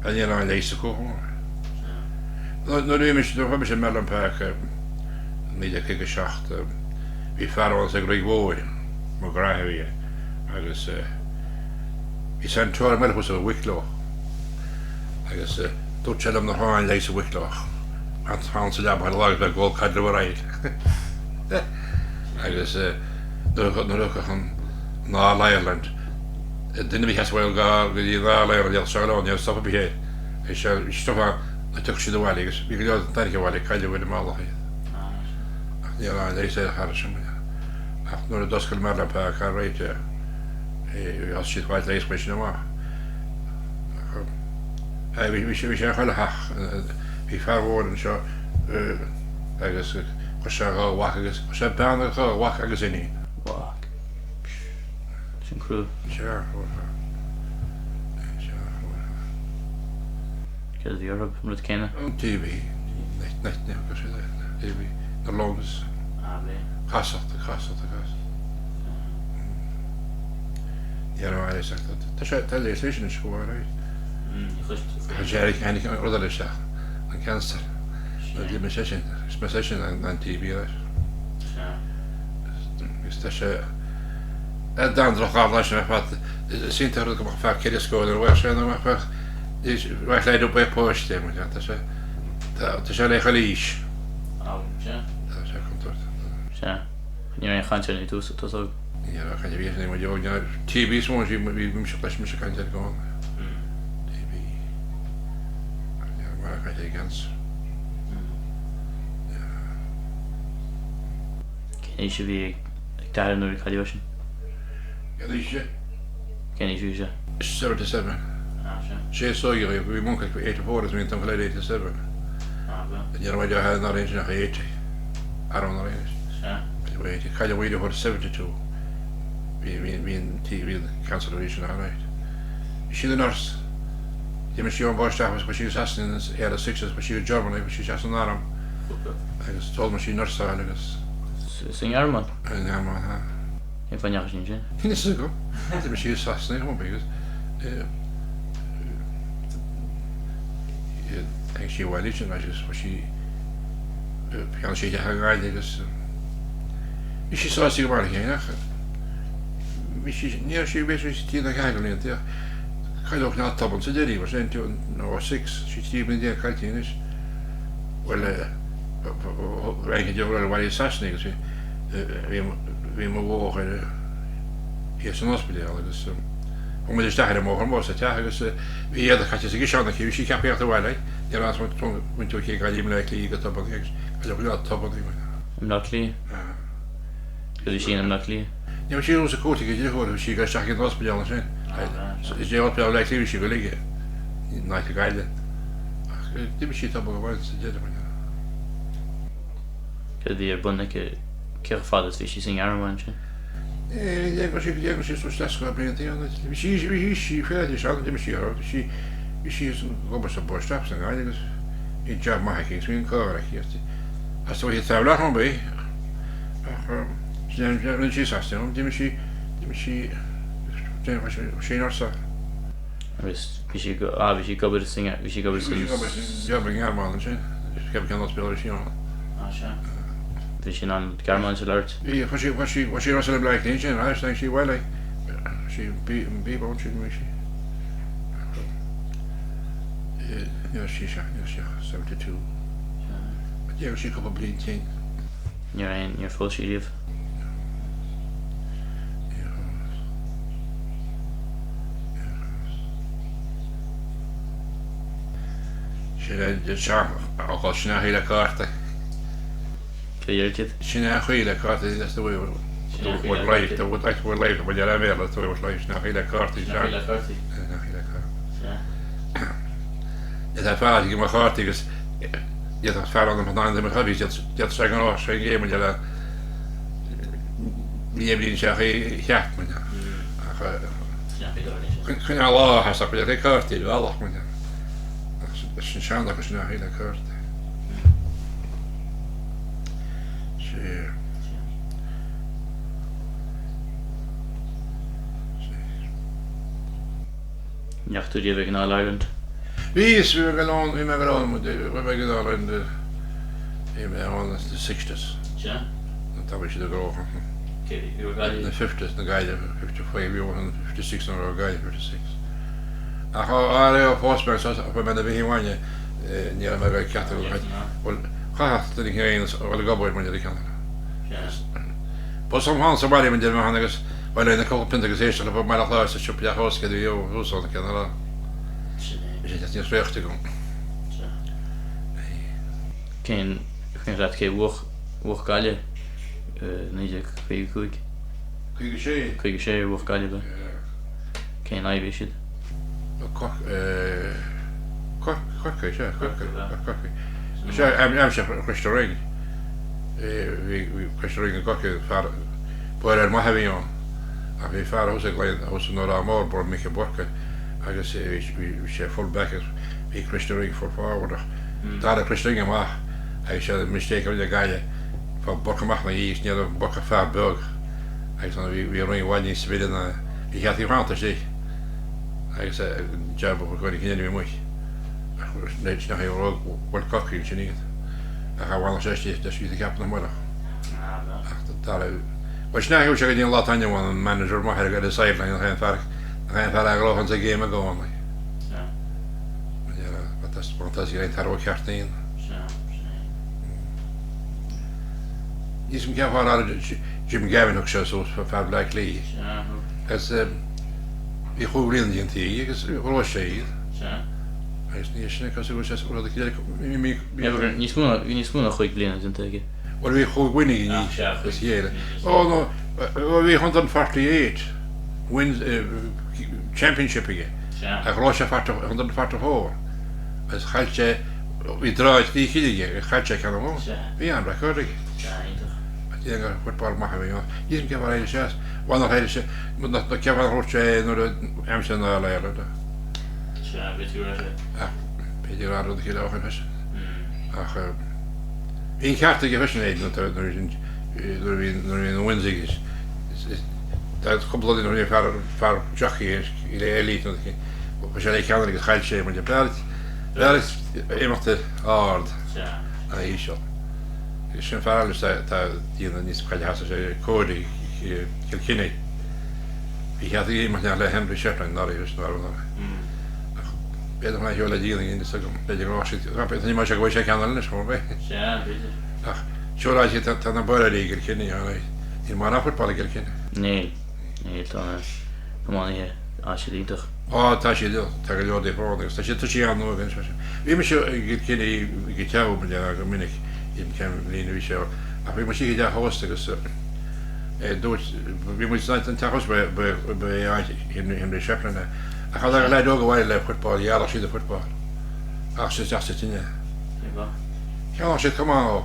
En je nou leest ook gewoon. Nu is het een Merlin Park niet de kikke schacht. Wie vader was ik recht woorden, maar graag weer. Dus we zijn 12 minuten voor Wicklow. Dus tot je hem nog aan lezen Wicklow. Want gaan ze daar bij de laag bij Gold gaat er rijden. Dus dan gaan naar Ireland. Didn't we have well go the Ireland the shaol you stop behind. Ik stop aan het tukje de waligs. We gaan het daar gewalik kan je weer de maal. Ja, deze hartje. Naar de Doskel Merlin Park gaan rijden. Als je het wat leest met je nou maar. We zijn heel haag. We verwoorden zo. Dus shaol wacht. Shaol bijna wacht als in niet. Wacht. Zijn crew. Sure. Kijk, die Arab moet kennen. TB. Nee, kas je dat? TB. De longs. Nee. Gas. Ja, nou, hij zegt dat. Dat is een school, right? Als jij eigenlijk order is zeggen, dan cancer. Dat is mijn session aan TB. Dus dat je dan nog gaan laten wat sint dat ik maar vaak keer scoren waar zijn maar vaak is waar leidt op bij post maar dat is alleen gelies. Ja. Dat is komt tot. Ja. Je gaan je niet doen tot ook. Ja, dan kan je weer niet met jou ja TB soms je moet je kan zeggen gewoon. TB. Ja, maar kan je gans. Ja. Ken je wie ik daar nu ga doen? Ja, Liesje. Ken je wie? 77. Ze zo je we moeten voor eten voor dus met dan geleden 87. Ja, maar je had nog eens nog eten. Aaron nog eens. Ja. Weet ik ga je weer voor 72. Wie in TV cancellation alright. She the nurse. Je moet je een boodschap was she was asking in the 60s but she was Germany but she just on arm. I just told me she nurse I guess. Zijn Arman. Ja man. Ik van jou zien. Niet zo goed. Dat is je vast nee gewoon because denk je wel iets en als je she kan je gaan dus is je zo zeker maar geen misschien niet als je weet is die dan Gaillimhe ja ga je ook naar tappen ze die was zijn toen no 6 she still die cártaí is wel eigenlijk je wel wat je zegt niks we mogen hier zo'n oispidéal dus om de dag mogen was het ja dus wie dat gaat je zich aan dat je heb je wel hè ja als moet je kijken Gaillimhe klikken dat op niks als je dat tappen niet Nakli. Kun je nakli? Ja, maar je onze koortje je hoor dus je gaat zeggen in oispidéal zijn is je wat wel lijkt je wil liggen naar de Gaillimhe die misschien tappen gewoon dit maar Kun je bonne keer vader is zijn Arman. Ik was zo slecht geprobeerd ja she verder zou het misschien hoor she is Robert op borstap zijn eigenlijk in job mag ik geen kaart hier als je het zou lachen bij je is als je die misschien geen orsa Dus wie je gober zingen wie je gober zingen ja ben ja man ik heb geen dat spelen zien ja dus je aan Garman alert ja was je was er blij niet en hij zei wel she be won't you misschien ja she 72 ja she kan probably think you're full sheet je zag ook als je naar hele kaarten je je naar hele kaarten dat is de way wordt live dat wordt echt wordt live maar jij daar weer dat wordt live naar hele kaarten ja hele kaarten ja ja dat vaart ik maar kaarten is je dat vaart dan met andere hobby's dat zeggen oh zeg je maar je die hebben die zeggen ja maar geen Allah has dat de kaarten wel maar dat is een schande als je naar hele kaarten Ja, toen je weg naar Ireland. Vís vi me galón med det in the 60s. Ja. Dat was je de grote. Okay, you got The it. 50s, the guy 55 year and 56 or guy 56. Ach alle postman så på men det vi hade nere med katten. Och haft det grejen eller gaboy men det kan. Ja. På som han så var det men det han är väl en couple pentegasation på Baile Chláir så köpte jag hus ska det ju hus så kan det. Det är inte svårt att gå. Can rat ke woch gaile nije kuig Kuige sé. woch gaile ba. Can I be shit. Kok I'm restaurant. Vi restaurant kok far på ma havion. Af vi far hos hos några mål på mycket borka. Jag säger vi ser full backers. Vi restaurant for forward. Dara restaurant ma. Jag ser mistake av det gaile. För borka machna i snälla borka far burg. Jag sa vi rör in i Sweden. Vi hade runt att sig. Jag sa jobb och går in i mig. Det är snarare World Cup i Kina. Jag har väl sett det så det kapten av morgon. Dara. Och snarare hur ska det en lot andra one manager ma har det sideline och han far gå han sig game gå on. Ja. Ja, vad det spontant är tar och kartaí. Ism kan vara Jim Gavin också så för Black Lee. Ja. Alltså vi går in i en tid, jag tror tjej. Ja. Jag snäcker kanske också så det killar Ja, ni smuna skick blina inte jag. och vi går in i det ser. Och då vi 148 wins championship igen. Ja. Jag tror att 144. Alltså halche vi drar det killar, halche kan de. Vi andra kör det. Ja, inte. Jag har fotboll med mig. Jag kan vara i chans. Vad har det men det kan vara roligt när det amsen eller eller det. Ja, vet du vad det? Ja, det är rart att det också är. Ach, in kartaí gefisneid när vi en Wednesday det är kopplat in för chachi i det elite och så jag kan inte helt se men det är måste ard. Ja. Nej så. Det är sen för alla så att det ni ska ha så kodi kilkini. Vi hade ju med alla hem recepten där just där. Bättre man hela tiden in så det är ju shit. Jag vet inte hur mycket jag kan eller så men. Ja, vet du. Så jag har sett att han bara ligger kilkini i mara fotboll kilkini. Nej. Nej, då. Kom on här. Inte. Tashi tagal jag det på det. Så det är nog ganska. Vi måste kilkini gitau med jag minik i kan linje vi kör. Vi måste ju där hosta så. Då vi måste inte ta oss in det chaplain. Jag har lärt dig vad det fotboll, jag har sett fotboll. Jag ser jag sett inne. Det var. Jag har sett komma.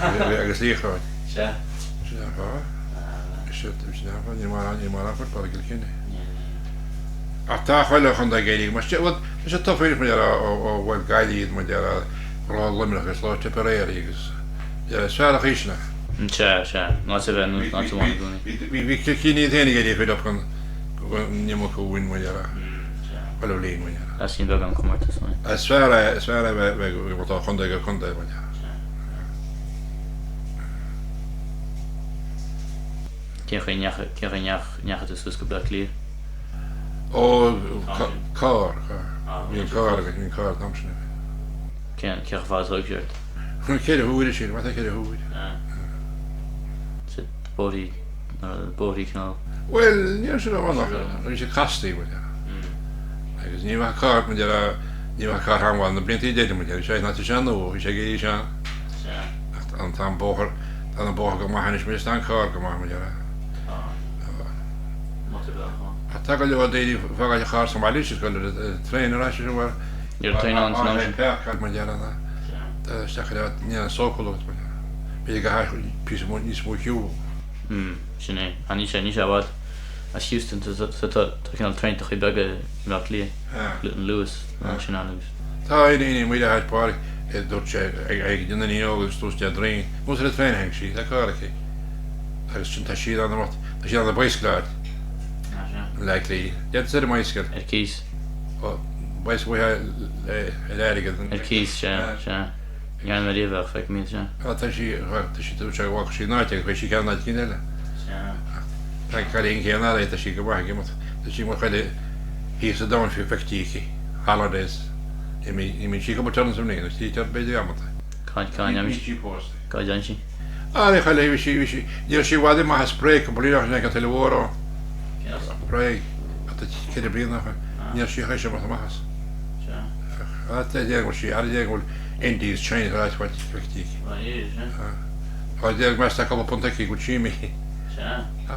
Jag ser det. Ja. Så ja. Jag ser det var fotboll kilkini. Att ta hålla han där Gaillimhe. Men det är så tufft för det och vad Gaillimhe med det Gaillimhe slår till Pereiras. Ja, så är det skisna. Ja. Något så väl något så man Vi kilkini det är det för då kan ni må gå in med det. Eller lite med det. Jag ser vägen kommer till så. Jag svära vi måste ha konda med det. Kan jag det så ska bli klar. Och kar. Min kar dansar. Kan fast så gjort. Hon känner hur det ser, vad tänker du hur? Ja. Så body kan. Well, jag ser det var det är kastig med det. Jag ni var kar med det. Ni var kar han var det blir inte det med det. Jag inte känner och jag säger ju Ja. att han bara kommer han inte stan kar kommer med det. Ja. Måste väl ha. Att ta det var det för att jag som Alice skulle träna så var. Jag tränar inte någon. Jag med det där. Det säger att ni är så kolot med det. Vi har precis mot ni små ju. Schöne. Ani vad as Houston så kan träna till bägge verkligen. Lewis, nationalist. Ta in med det här på då jag den ni och stod jag drin. Måste det träna häng sig. Det kan jag. Det är sånt här där något. Det är det Baile Chláir. Likely. Det är det maiskar. Keys. Och Weis we erige Keys Meireacánach feic mí se. sí tú se bhá sí náte chu sí ceanna cineile. Tá chaíon chéanna éta sí go bhaige sí mar chuile hí a dáin fiú fetíí holidays mí sí go tan sem né tí beidir amata. Cáin si. Á chaile sí níor sí bhaidir mai spré go bolíach ne an telehórá ré cé blianach níor sí hééis sem maichas. Déag sí déagúil Indies Chinese ráithhaid fetíí. Déag me go pontaí go tíimi.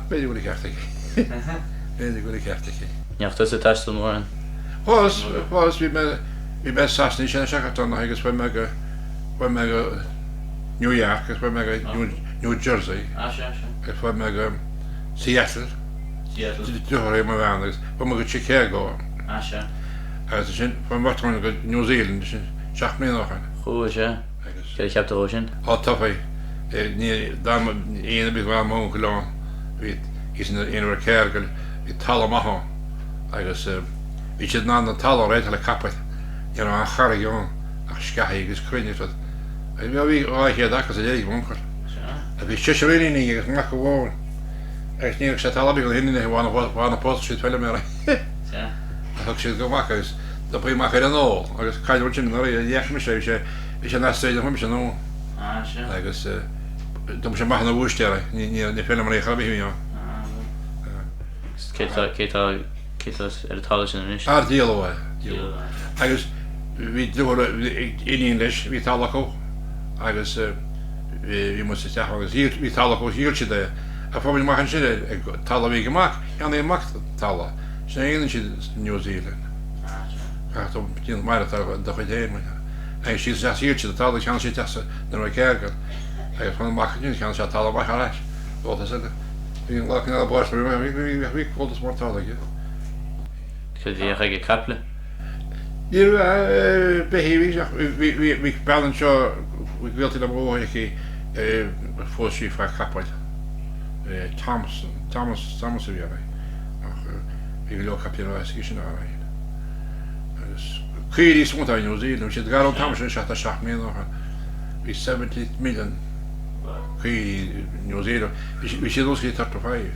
Beidir go ceirrtaí. Beidir go ceirrtaí. Neacht a taisteal mór an? Hás bhí me sasní sé seachtain agus bfu me go Nua-Eabhrac agus bfu me go New Jersey agus bfu me go Seattle dúir mar bhean agus bfu me go Chicago agus sin fu martmáin go New Zealand sin 7 mlíonach. Chú sé ce cheaptaró sin? Á tafaí ní aana bhí bhá mó go láin hí sin inhar céirgail hí tal amachán agus hí siad ná an tal réit le cappaid ar an charraán ach scaithe agus cruine bhí áchéad achas a dhéag mchar. A bhí si réí agus nach go bháin agus níag sé talbí go hinine bhána post si tuile mé thug siad go mac agus da bu mac ar an ó agus caiidir sin dhéachme sé sé nasteide chum se nó agus dom sé maithna bhúisteara ní féile mar chabí ar tal sin is. Díalhha agus bhí iníon leis bhí talachó agus bhí mu teach agus bhí talachó híirte de a fábhí maihan si tal bhí goach an é macht talla sé éanaan si New Zealand. Tíon mar do chu déir ag sí híirte a tal chean sí teasa na ra céirgal agus fan machún chean se tal bach leis bóta hí le b bhí cótas mórtálaige. Chu bhí ag caple? Níor bhí bailin seo bhiltí le bhóici fósí fe cappaid Thomas a bhí bhí le capíá sin á. Chuirí smúta New Zealand si gar Thomas se a 7 mlíonach hí 70 million chuí New Zealand hí si dúsí 35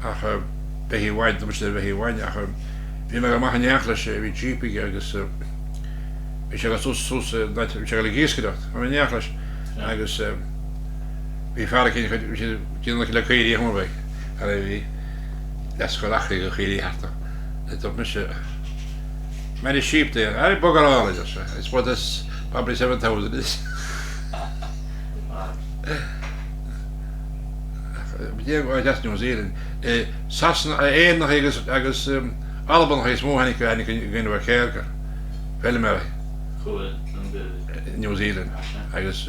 ach behí bhaid sé bhí bhaine ach bhí me go maichaneach lei sé bhí GP agus bhí sé sé le géascacht a neach leis agus bhí fear cin le chuirí mbeid a bhí les go lachí go chuirí heta me se many sheep there. I bug around it. It's what this probably 7,000 is. Yeah, that's New Zealand. Sassen éon agus Alban is mó hanig gin bhar céirgar. Bhaile New Zealand agus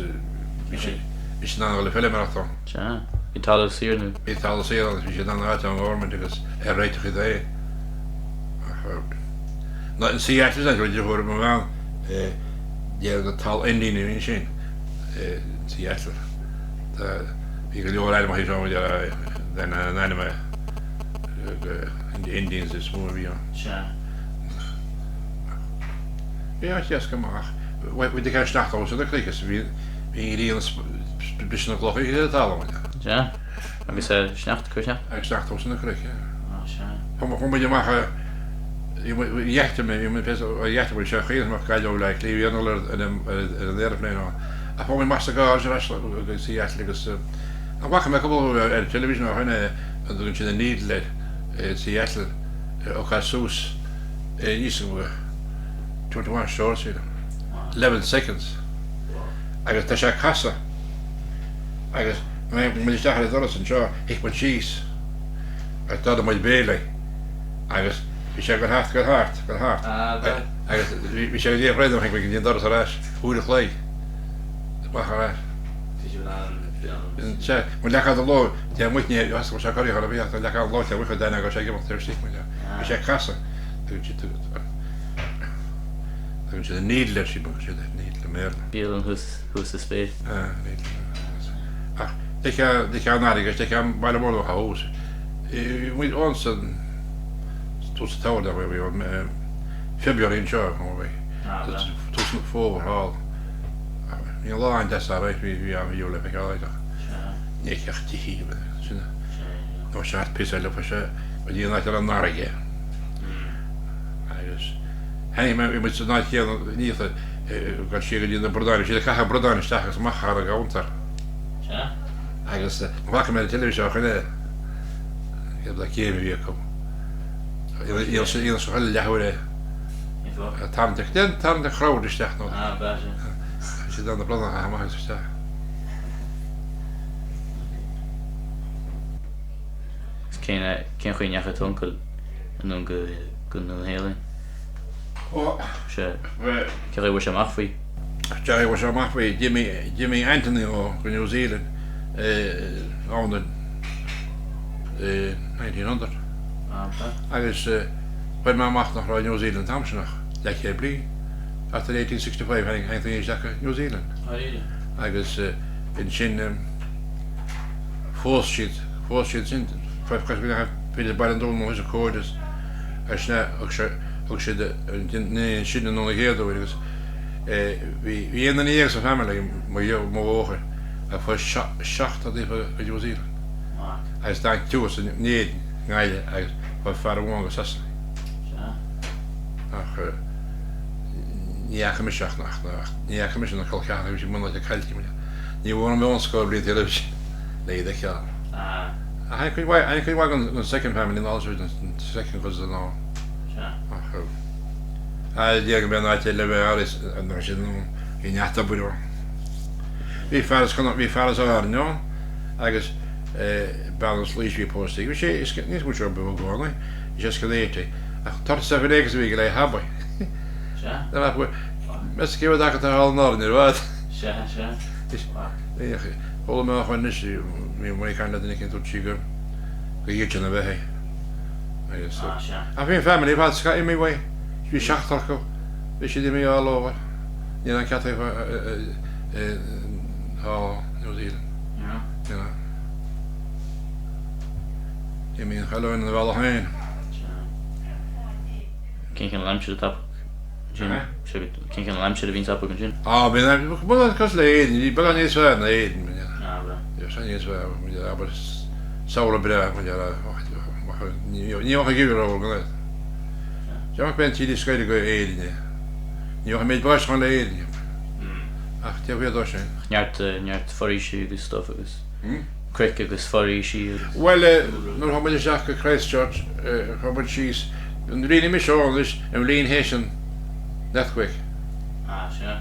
is ná le Meireacán. Bhí tal síirnú. Bhí tal síir agus bhí sé ná áit an gháirmint agus réiteach i dé. Not in Seattle I read your around the tall Indian in sin Seattle you can do all my then an anime the Indians is more yeah yes come on with the cash nach so the clickers we bisschen clock tal ja agus snacht kucha snacht in the click kom je mag jechte me jechte se chéan mar caiidir le líhíanir an airplane a fá mas gá sí agus a wacha me go ar television a chune an sin a níd le Seattle ó cha sús ísan 21 shorts 11 seconds agus tá sé casa agus mu deachar doras an seo hiic man síos a dá maid béle agus vi sé go hart agus vi sé dé réidir ag gin doras aráis úra chlé bacharráis mu lecha a lo te muitne as se choí a bhí le lo a wicha déna go sé go thuirsí vi sé casa sé níd le si sé níd le mé. Bí an hús is spé. Dé nágus dé bailile mór a hús. Mu onsan táda February in seo go bhí. Tus fómhar hall. Ní láin de right bhí am dúla be gáideach. Níceachtaí híomh sinna. Nó seart pisa le se a dí náid an náige. Agus hennig me mu náid chéan níta gan si go dtína brodáin, si cacha brodáin isteachas machchar a gáintar. Agus bhacha me televisio chuine le céimi bhí com. Íon se chuile lehaire tamteach den tam de chráid isteach nó. Si dan na brodáin a maiid isteach. Cén chuoin necha tuncail an go Nua-Shéalainn. Se ce bhfuil sem achfaí. Jerry was am after Jimmy Anthony or New Zealand on the 1900. Agus when my macht nach New Zealand Tamsnach like he bli after 1865 anything is like New Zealand. Agus in sin force sheet in because we have Peter Barendon was a quarters as na ook de sin no here do because we in the years of family maar jou mogen voor schacht dat even New Zealand. Hij staat toe als niet ngaide wat vader won gesas. Ach ja gemischt nach ja gemischt nach Kalkaan heb je man dat kaltje maar die wonen bij ons school bij televisie nee dat ja hij kun je een second family in alles een second was dan al ach die ben uit de leveris en dan zit in jachta bureau wie vader zou haar no agus balance lease report we say is niet goed zo begonnen just geleden ach tot 7 dagen week geleden hebben ja dan hebben we met keer dat het al naar in wat ja is nee allemaal gewoon is we kan dat niet in tot chicken geetje naar weg I think family had got in my way we shacht go we should me all over you know cat even New Zealand ja je mean hallo in de wel heen Ken geen lampje tap Jin ken geen lampje de winter op Jin ben ik was leden die begon niet zo nee ja zijn niet zo maar saule bedrijf maar ja niet ook gegeven over ja ik ben die schrijven go eitinne je hebt met bas van leden ach die weer door zijn Neart foríisi agus stuff agus crick agus foríisi well no how much Jack Christchurch how much she's and really me show this and lean Haitian that quick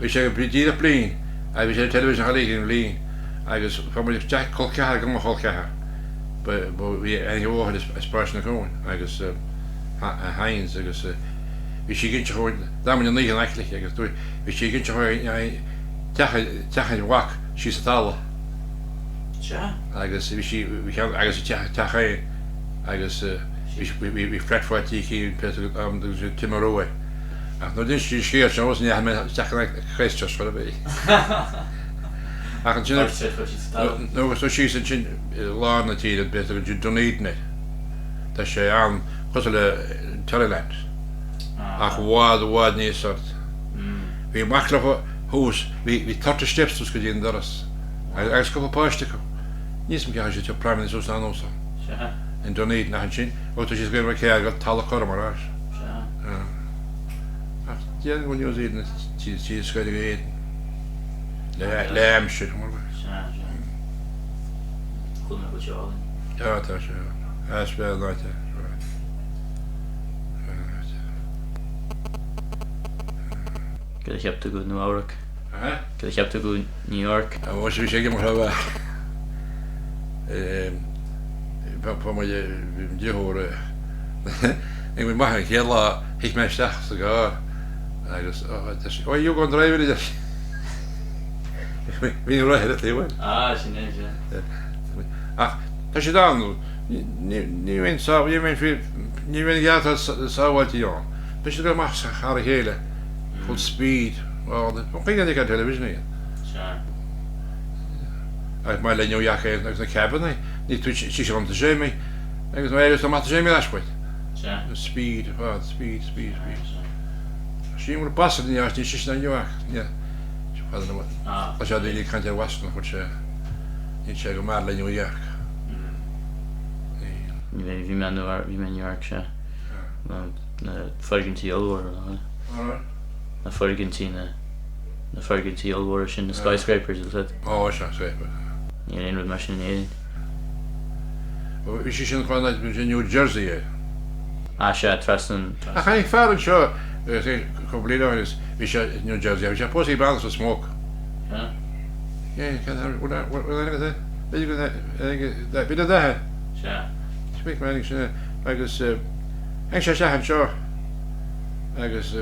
we say Brigida plane I was on television holiday in lean I was from Jack Colcar come Colcar but we and you over this person going I guess Heinz I guess we should get you that man niet eigenlijk I guess we should get you Tach wak she's a towel ja I guess we can I guess tach I guess we flat for tiki Peter the tomorrow ach no this she shares so was nie met tach Christus for the bay ach no so she's in Lana tea that better you donate net dat she aan kosele Thailand ach wat nie sort we mag Hús, vi tar steps du skulle in Daras. Jag ska på påstick. Ni som kanske till prime minister så annonsa. Ja. En donate när han chin. Och då ska vi köra tala kormar. Ja. Ja. Jag går ju in till ska det gå. Läm shit. Ja. Kunde på shaol. Ja, det är så. Jag spelar lite. Ik heb to go Nua-Eabhrac. Ik heb to go New York. Wat zou je zeggen maar hebben? Van wat je horen. Ik moet maar heel ik mijn stag te gaan. Dus oh je kan drijven dus. Ik weet niet hoe dat is. Chinees ja. Ach, als je dan niet weet zo, je weet ja dat zou wat je aan. Dus je dan mag gaan hele. Full speed. Well, dan ging ik aan televisie niet. Ja. Uit mijn lenjo jacht naar de cabin, niet toen ze om te zien mee. Ik was maar eerst om te zien mee afspraak. Ja. Speed, speed. Sí mar bas ní as ní si na joach ne a se dí caiint wasna chu sé ní sé go mar le Nua-Eabhrac. Bhí me Nua-Eabhrac se na Pháirc Mheirlinne na Pháirc Mheirlinne sin na skyscrapers is it. Ó se scraper. Ní aon mar sin éidirn. Bhí sin chuáid mu New Jersey Se trastan. A chain fearan seo choblíáis bhí sé New Jersey, bhí sé posí bandas a smóg. Bí dethe spe me sinna agus eng sé sechan seo agus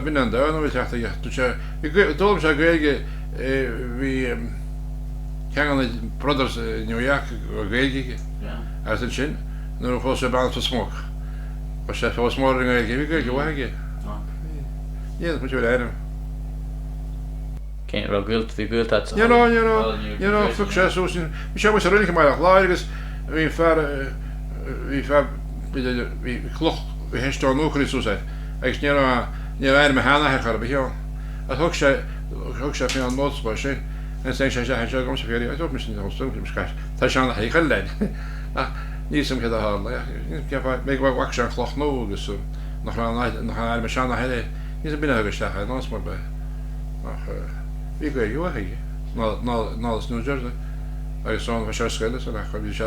bin an da teachta dóm se Gaeilge hí cean brothers Nua-Eabhrac go Gaeilge as an sin nuair fó sé ban a smóg ba sé fá smór an Gaeilge bhí Gaeilge waige. Ní mu éidirm. Cén ra gúilt bhí gúilt at. Fu sé súsin bhí sé mu rinne Baile Chláir agus hí chloch hí henstá nóchaí súsáid agus ní éir me hána char beán. A thug sé fé an nóspa sin an sé sé sé gom sé féí a mis sca Tá seanna héchail lein. Ní sem a hála mé bh wa an chloch nó agus nach me seanna heile ní bin agus se nás mar be hí go joige ná New Jersey agus san se skeile a bhí se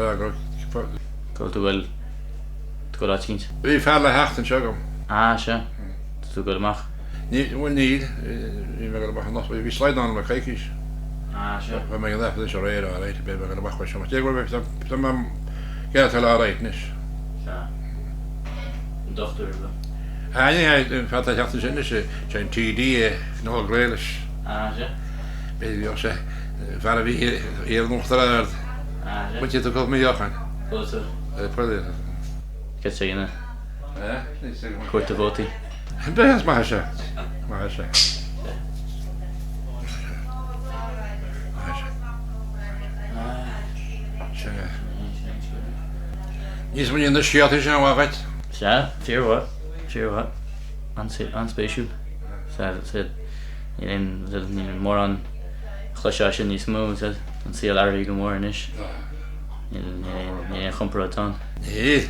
Go tú bhfuil go lá tíint. Bhí fe le heachtain se gom. Se tú go amach. Níhfuil níd í me go nach bhí sleid an le caiiciis. mé le sé réir a réit be an bach sem ge a réitnis. Dochtar fe heachta sinne sé sé TD nó gréiles be sé fer a bhí éar nóchtar mu go méochan. Ke sé inne cuairta bhótaí. Be mai se sé. Nís mu na siata sin bhhaid? Se tíorha anspéisiú ní mór an chluise sin níos mó an sí airí go mór inis ní chumpra atá. Ní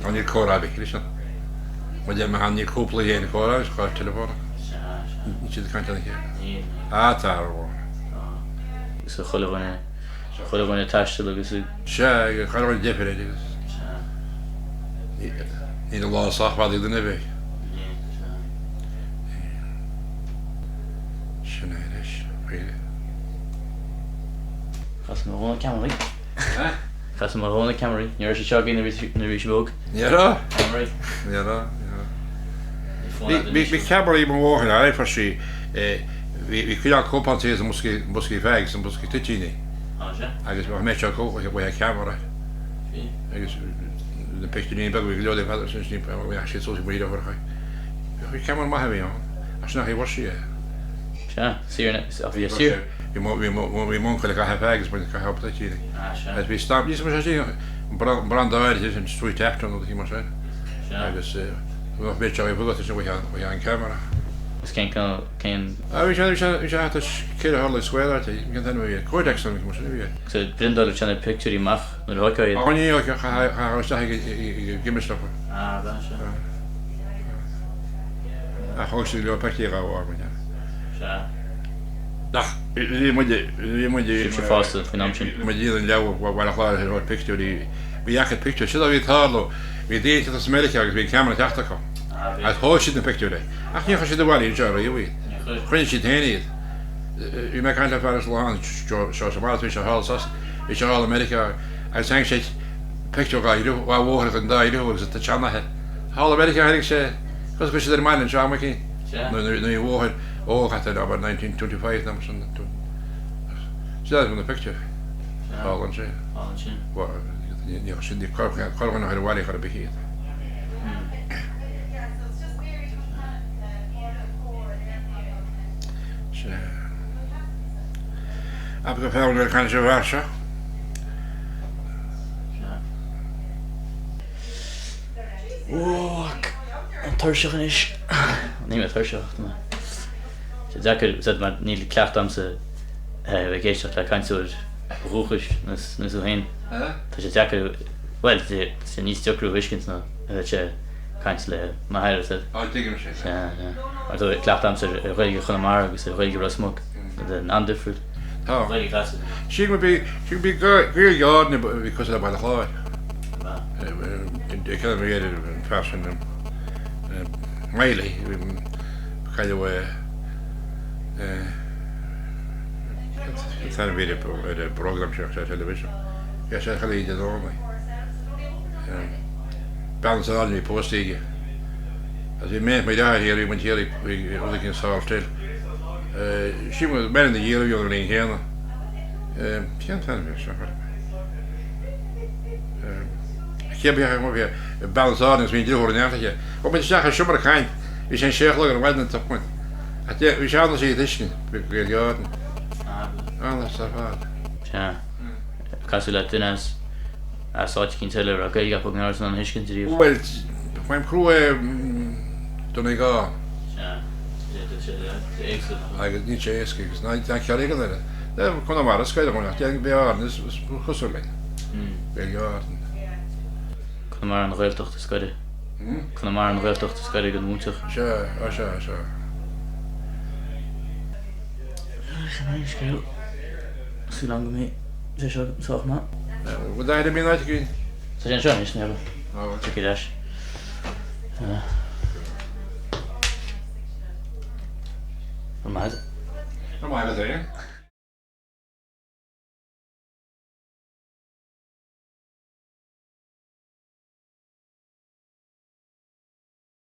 an ní córabí sin. Mu dé me han ní cúpla héana chorá is chuir telefóna. Ní si caiinte chéir. Tá bhór. Gus chuilehhaine taisteal agus Se chuir defir agus. Ní a lásáhhaí duna bheith. Sin éis réide. Chas marróna Camry. Chas marróna Camry, níor sé seo na bhí bóg. Nírá? Camry. Nírá. Bhí Camry mar bhóchan a éifar sí hí chuá cópantíí a muscí feig san muscí titíine. Agus bh méid seo có bh camera. Agus de picturín be go leoda fe sin sé só bhí orcha. Bhí camera mai bhí an as nach bhhar sí. Sína a bhí siú. Bhí mó chuile a fegus bu go hepla tíine. Bhí stab ní sí brandáir sin stúi teachtan ó hí mar sé. Agus bit bh bugad sin bh an camera. Is cén sé cé hála scuile gan bhí códex an mar bhí. So brindal sena picturí mach na hocaid. Aní gimistefa. A thuí le peí ráhhaine. sé fásta fan sin. Ma dían lehhil chláir picturí bhíachcha picú si a bhí táló hí dé a Meireacánach agus bhí camera teachtaá. A thuisiid na picúre. Ach ní si bhhaí se a bhí. Chrin si héanaad. Bhí me caiint le fer láán seo sem má se hallsas i se hall America agus hang sé picú gaiú bhthir an daidú agus a teanathe. Hall America haing sé cos go si ar mailin seamaí nu bhthir óchatte aber 1925 na san si na picú an sé sin chogan ar bhhaí chu a behéad. A go fáil kann se bhar se. an thuirseach is ní mé thuirseach sé deacair sa mar níl ceacht amsa bheith géisteach le caiintúir rúchas na sú hain tá sé deacair well sé níos teocrú huiscint ná sé caiint le maithir sé ar dó ceacht amsa réige Chonamara agus réige Rasmog an andifriúd réige glasú. She can be great gardener because of the Baile Chláir. They kind of made it in fashion. Miley, kind of it's not a video program show on television. Yes, I kind of normally. Balance on me posting. As he met my dad here, he went here. We only can solve still. She was better in the year younger than here. She can't tell me so. Ik heb hier balans aan is niet door een beetje. Op een dag als je maar kan, we zijn zeer lang wel net op. Het je we zouden zien dit niet. We gaan. Dat is waar. Ja. Kasulat dinas. Asach kin teller a gailga pog nars an hiskin dri. Well, mijn crew toen ik ga. Ja. De excel. Ik niet cheeske, is niet dat jij regelen. Dat kon maar, dat schijnt gewoon. Ja, bij haar, dus gesollen. Bij haar. Kan maar een ruiltocht te skudden. Kan maar een ruiltocht te skudden gaan moeten. Ja. Zo lang mee. Zeg maar. Wat daar de middag gaan? Ze zijn zo niet meer. Oh, check it out. Normaal. Normaal dat hè?